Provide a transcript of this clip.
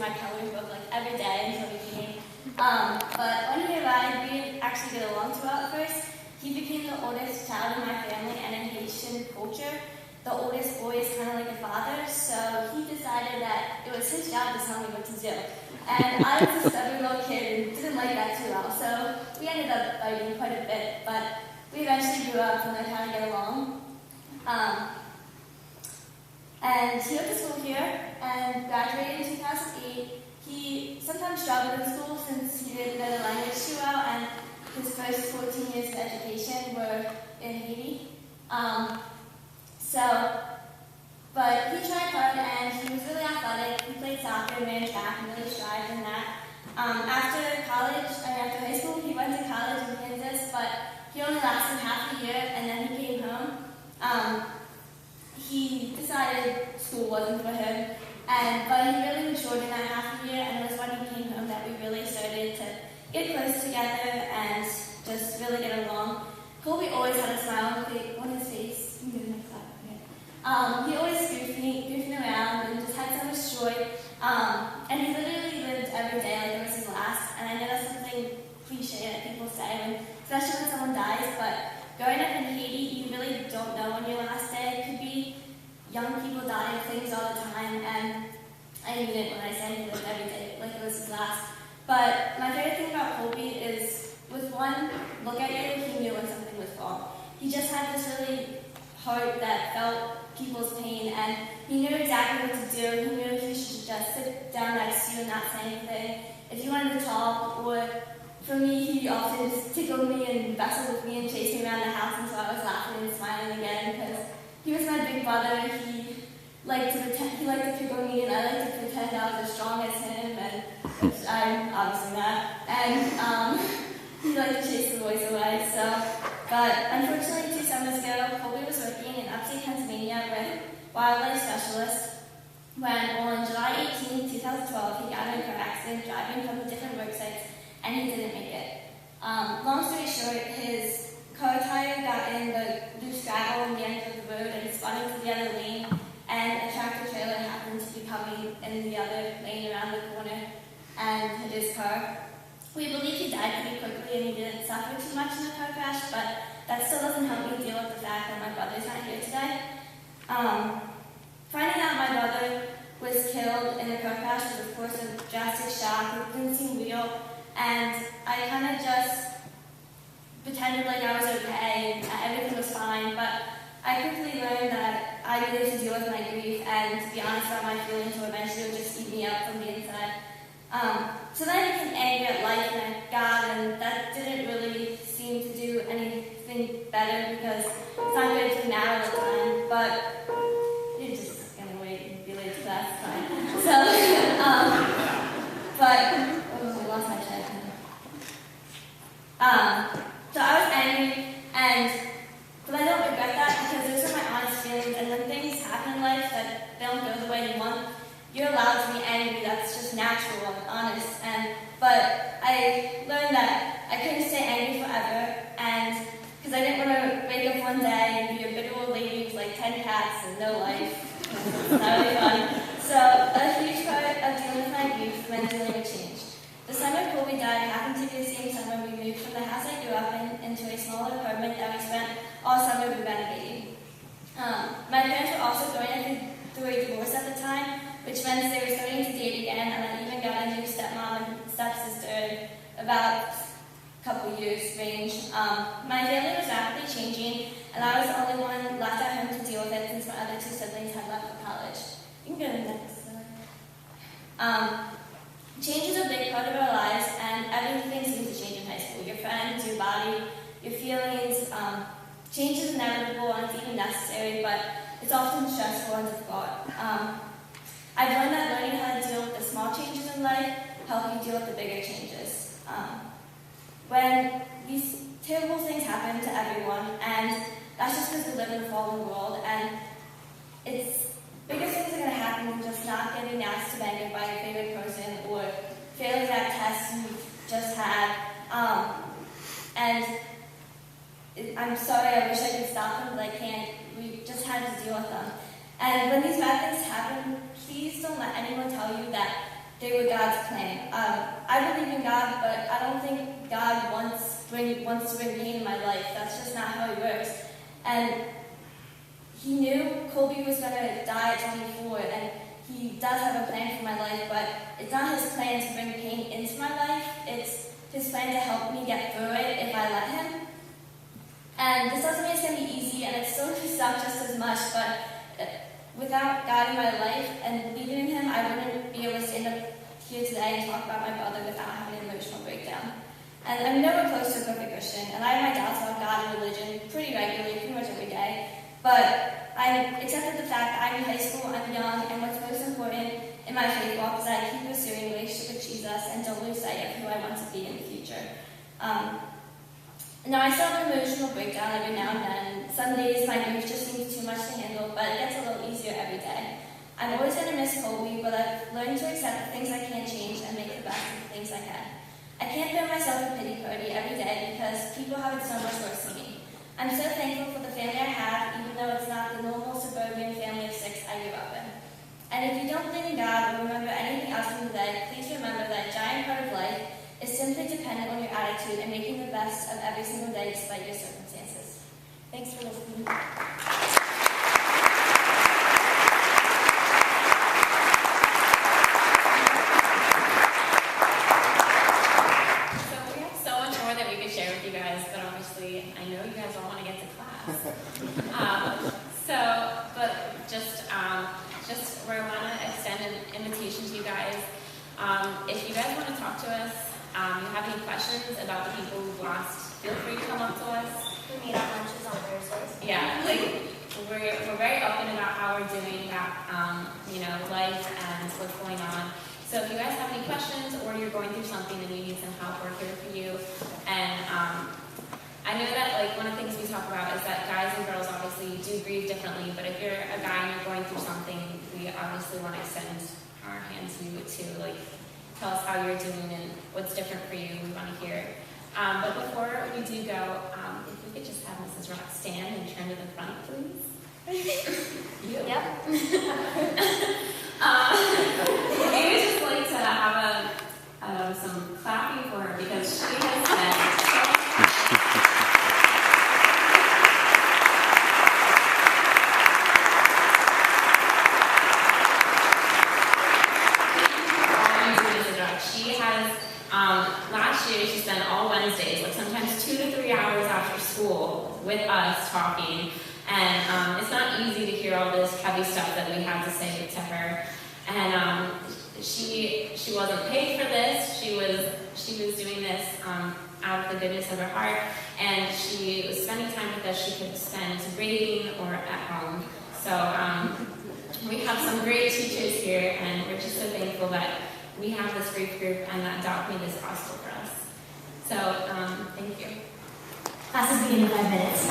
my coloring book like every day until he came. But when he arrived, we didn't actually get along too well at first. He became the oldest child in my family, and in Haitian culture, the oldest boy is kind of like a father, so he decided that it was his job to tell me what to do. And I was a stubborn little kid and didn't like that too well, so we ended up fighting quite a bit, but we eventually grew up and learned how to get along. And he went to school here and graduated in 2008. He sometimes struggled in school since he didn't know the language too well, and his first 14 years of education were in Haiti. But he tried hard and he was really athletic. He played soccer, ran track, and really strived in that. After high school, he went to college in Kansas, but he only lasted half a year, and then he came home. He decided school wasn't for him, but he really matured in that half a year, and it was when he came home that we really started to get close together and just really get along. Colby always had a smile on his face. He always goofing around and just had so much joy. And he literally lived every day like it was his last. And I know that's something cliche that people say, especially when someone dies, but growing up in Haiti, you really don't know when your last day. It could be young people die of things all the time, and I mean it when I say he lived every day like it was his last. But my favorite thing about Colby is, with one look at you, he knew when something was wrong. He just had this really heart that felt people's pain, and he knew exactly what to do. He knew he should just sit down next to you and not say anything. If he wanted to talk, or for me, he often just tickled me and wrestled with me and chased me around the house until I was laughing and smiling again, because he was my big brother. He liked to pick on me, and I liked to pretend I was as strong as him, and which I'm obviously not. And he liked to chase the boys away. But unfortunately, 2 summers ago, Colby was working in upstate Pennsylvania with wildlife specialists when on July 18, 2012, he got in a car accident driving from the different work sites, and he didn't make it. Long story short, his car tire got in the loose gravel in the end of the road and spun into the other lane, and a tractor trailer happened to be coming in the other lane around the corner and hit his car. We believe he died pretty quickly and he didn't suffer too much in the car crash, but that still doesn't help me deal with the fact that my brother's not here today. Finding out my brother was killed in a car crash was, of course, a drastic shock. It didn't seem real, and I kind of just pretended like I was okay and everything was fine, but I quickly learned that I needed to deal with my grief and to be honest about my feelings, or eventually it would just eat me up from the inside. So then I became angry at life and at God, and that didn't really seem to do anything better because it's not good to now at the time, but you're just going to wait and be late to that, it's fine. I lost my track. So I was angry, but I don't regret that because those are my honest feelings, and when things happen in life that don't go the way you want, you're allowed to be angry. That's just natural and honest. But I learned that I couldn't stay angry forever, and because I didn't want to wake up one day and be a big old lady with like 10 cats and no life. It's not really fun. So a huge part of dealing with my grief meant dealing with change. The summer Colby died happened to be the same summer we moved from the house I grew up in into a smaller apartment that we spent all summer renovating. My parents were also going through a divorce at the time, which meant they were starting to date again, and I even got a new stepmom and stepsister in about a couple years range. My family was rapidly changing, and I was the only one left at home to deal with it since my other 2 siblings had left for college. You can go to the next slide. Change is a big part of our lives, and everything seems to change in high school. Your friends, your body, your feelings. Change is inevitable and it's even necessary, but it's often stressful and difficult. I've learned that learning how to deal with the small changes in life help you deal with the bigger changes. When these terrible things happen to everyone, and that's just because we live in a fallen world, and it's bigger things are going to happen than just not getting asked to bang by your favorite person or failing that test you just had. I'm sorry, I wish I could stop them, but I can't. We just had to deal with them. And when these bad things happen, please don't let anyone tell you that they were God's plan. I believe in God, but I don't think God wants to bring pain in my life. That's just not how He works. And He knew Colby was going to die at 24, and He does have a plan for my life, but it's not His plan to bring pain into my life. It's His plan to help me get through it if I let Him. And this doesn't mean it's going to be easy, and it's still going to suck just as much, but without God in my life and believing in Him, I wouldn't be able to stand up here today and talk about my brother without having an emotional breakdown. And I'm nowhere close to a perfect Christian, and I have my doubts about God and religion pretty regularly, pretty much every day. But I accepted the fact that I'm in high school, I'm young, and what's most important in my faith walk is that I keep pursuing a relationship with Jesus and don't lose sight of who I want to be in the future. Now, I still have an emotional breakdown every now and then. Some days my grief just seems too much to handle, but it gets a little easier every day. I'm always going to miss Colby, but I've learned to accept the things I can't change and make the best of the things I can. I can't throw myself a pity party every day because people have it so much worse than me. I'm so thankful for the family I have, even though it's not the normal suburban family of 6 I grew up in. And if you don't believe in God or remember anything else from today, please remember that a giant part of life is simply dependent on your attitude and making the best of every single day despite your circumstances. Thanks for listening. So we have so much more that we could share with you guys, but obviously I know you guys all want to get to class. But just we want to extend an invitation to you guys. If you guys want to talk to us, you have any questions about the people we've lost, feel free to come up to us. We meet at lunches on Thursdays. Yeah, we're very open about how we're doing that, life and what's going on. So if you guys have any questions or you're going through something and you need some help, we're here for you. And I know that one of the things we talk about is that guys and girls obviously do grieve differently, but if you're a guy and you're going through something, we obviously want to extend our hand to you to tell us how you're doing and what's different for you. We want to hear. But before we do go, if we could just have Mrs. Rock stand and turn to the front, please. Yep. We would just like to have some clapping for her because she has been She has, last year she spent all Wednesdays, sometimes 2 to 3 hours after school with us talking. And it's not easy to hear all this heavy stuff that we have to say to her. And she wasn't paid for this. She was doing this out of the goodness of her heart. And she was spending time with us she could spend reading or at home. So we have some great teachers here, and we're just so thankful that we have this great group and that Doc made this possible for us. So, thank you. Class is beginning in 5 minutes.